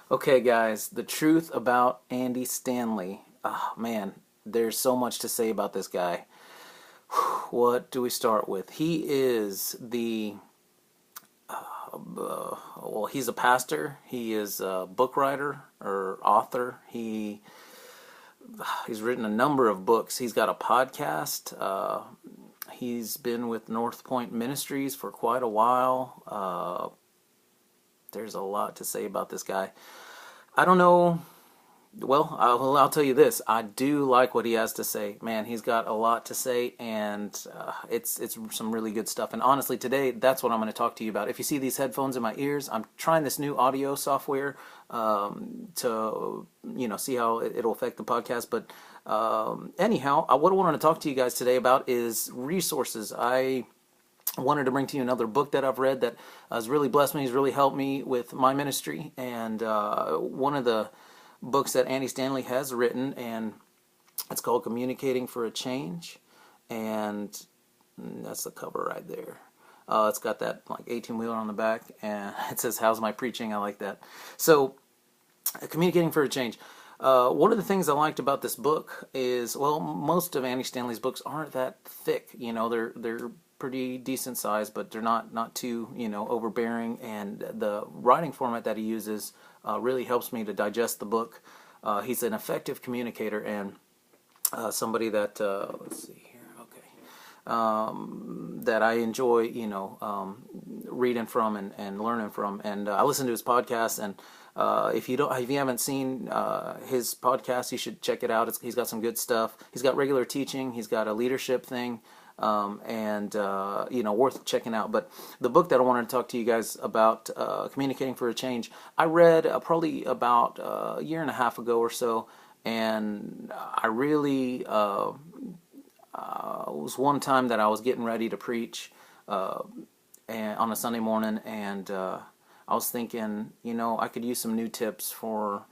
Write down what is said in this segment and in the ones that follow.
Okay, guys, the truth about Andy Stanley. Oh, man, there's so much to say about this guy. What do we start with? He is he's a pastor. He is a book writer or author. He's written a number of books. He's got a podcast. He's been with North Point Ministries for quite a while. There's a lot to say about this guy. I don't know. Well, I'll tell you this. I do like what he has to say. Man, he's got a lot to say, and it's some really good stuff. And honestly, today, that's what I'm going to talk to you about. If you see these headphones in my ears, I'm trying this new audio software to see how it'll affect the podcast. But anyhow, what I wanted to talk to you guys today about is resources. I wanted to bring to you another book that I've read that has really blessed me, has really helped me with my ministry, and one of the books that Andy Stanley has written, and it's called Communicating for a Change, and that's the cover right there. It's got that like 18-wheeler on the back, and it says, "How's my preaching?" I like that. So, Communicating for a Change. One of the things I liked about this book is, well, most of Andy Stanley's books aren't that thick. They're pretty decent size, but they're not too overbearing. And the writing format that he uses really helps me to digest the book. He's an effective communicator and somebody that let's see here, okay, that I enjoy reading from and learning from. And I listen to his podcast, and if you haven't seen his podcast, you should check it out. He's got some good stuff. He's got regular teaching. He's got a leadership thing. Worth checking out. But the book that I wanted to talk to you guys about, Communicating for a Change, I read probably about a year and a half ago or so, and I really it was one time that I was getting ready to preach and on a Sunday morning, and I was thinking, I could use some new tips for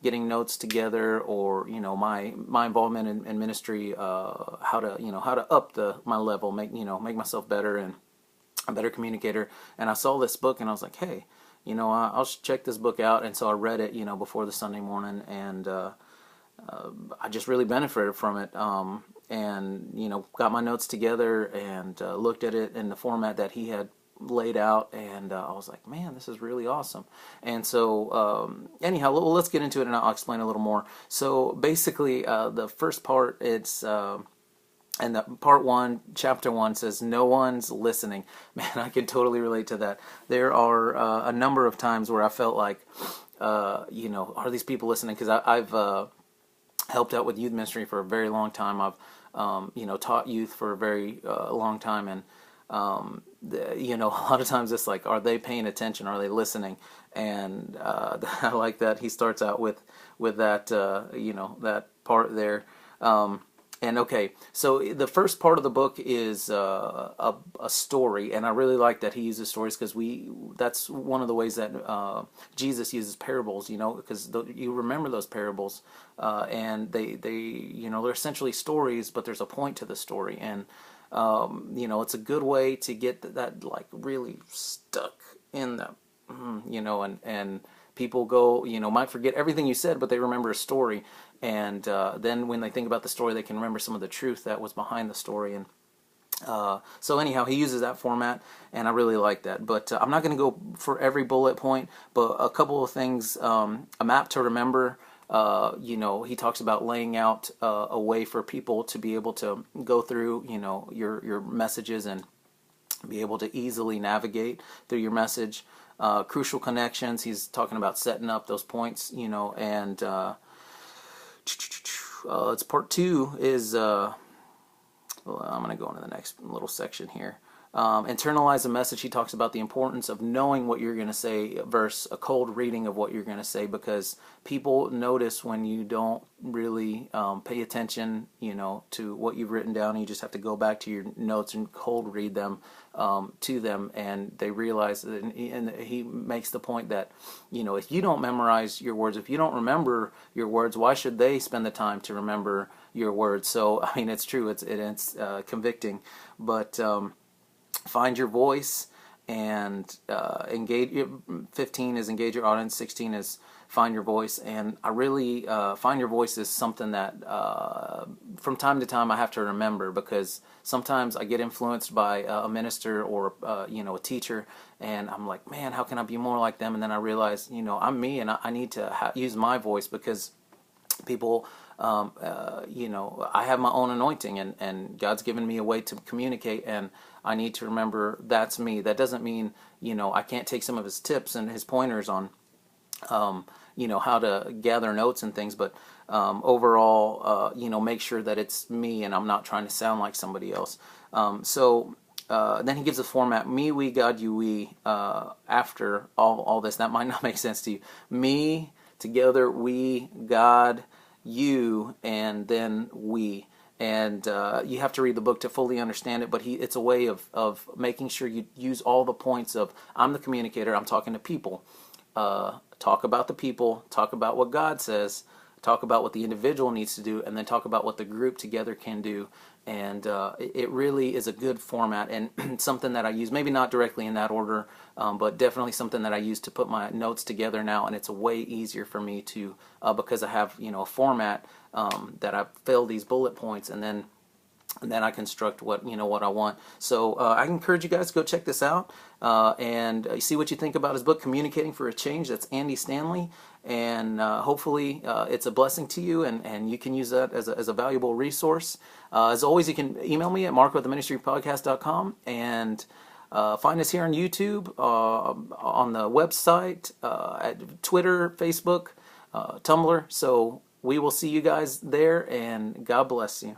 getting notes together, or my involvement in ministry, how to up my level, make myself better and a better communicator. And I saw this book, and I was like, hey, I'll check this book out. And so I read it, before the Sunday morning, and I just really benefited from it. And got my notes together and looked at it in the format that he had laid out, and I was like, man, this is really awesome. And so anyhow, let's get into it, and I'll explain a little more. So basically, the first part, it's and the part 1, chapter 1 says, no one's listening. Man, I can totally relate to that. There are a number of times where I felt like, are these people listening? Because I've helped out with youth ministry for a very long time. I've taught youth for a very long time, and a lot of times it's like, are they paying attention? Are they listening? And I like that he starts out with that that part there. And okay, so the first part of the book is a story, and I really like that he uses stories, because that's one of the ways that Jesus uses parables. Because you remember those parables, and they're essentially stories, but there's a point to the story, and it's a good way to get that like really stuck in the, and people go, might forget everything you said, but they remember a story. And then when they think about the story, they can remember some of the truth that was behind the story. And so anyhow, he uses that format, and I really like that. But I'm not going to go for every bullet point, but a couple of things, a map to remember. He talks about laying out a way for people to be able to go through, your messages and be able to easily navigate through your message. Crucial connections. He's talking about setting up those points, and it's part 2 is, I'm going to go into the next little section here. Internalize the message. He talks about the importance of knowing what you're going to say versus a cold reading of what you're going to say, because people notice when you don't really pay attention, to what you've written down, and you just have to go back to your notes and cold read them to them, and they realize that. And he makes the point that, if you don't memorize your words, if you don't remember your words, why should they spend the time to remember your words? So I mean, it's true. It's convicting, but find your voice and engage. 15 is engage your audience. 16 is find your voice. And I really find your voice is something that from time to time I have to remember, because sometimes I get influenced by a minister or a teacher, and I'm like, man, how can I be more like them? And then I realize, I'm me, and I need to use my voice, because people, I have my own anointing, and God's given me a way to communicate, and I need to remember that's me. That doesn't mean, I can't take some of his tips and his pointers on, how to gather notes and things, but overall, make sure that it's me and I'm not trying to sound like somebody else. Then he gives a format: me, we, God, you, we. After all this, that might not make sense to you. Me, together, we, God, you, and then we. And you have to read the book to fully understand it, but it's a way of making sure you use all the points of, I'm the communicator, I'm talking to people. Talk about the people, talk about what God says, talk about what the individual needs to do, and then talk about what the group together can do. And it really is a good format, and something that I use, maybe not directly in that order, but definitely something that I use to put my notes together now, and it's a way easier for me to, because I have a format that I fill these bullet points, and then I construct what I want. So I encourage you guys to go check this out and see what you think about his book, Communicating for a Change. That's Andy Stanley, and hopefully it's a blessing to you, and you can use that as a valuable resource. As always, you can email me at marco@theministrypodcast.com, and find us here on YouTube, on the website, at Twitter, Facebook, Tumblr. So we will see you guys there, and God bless you.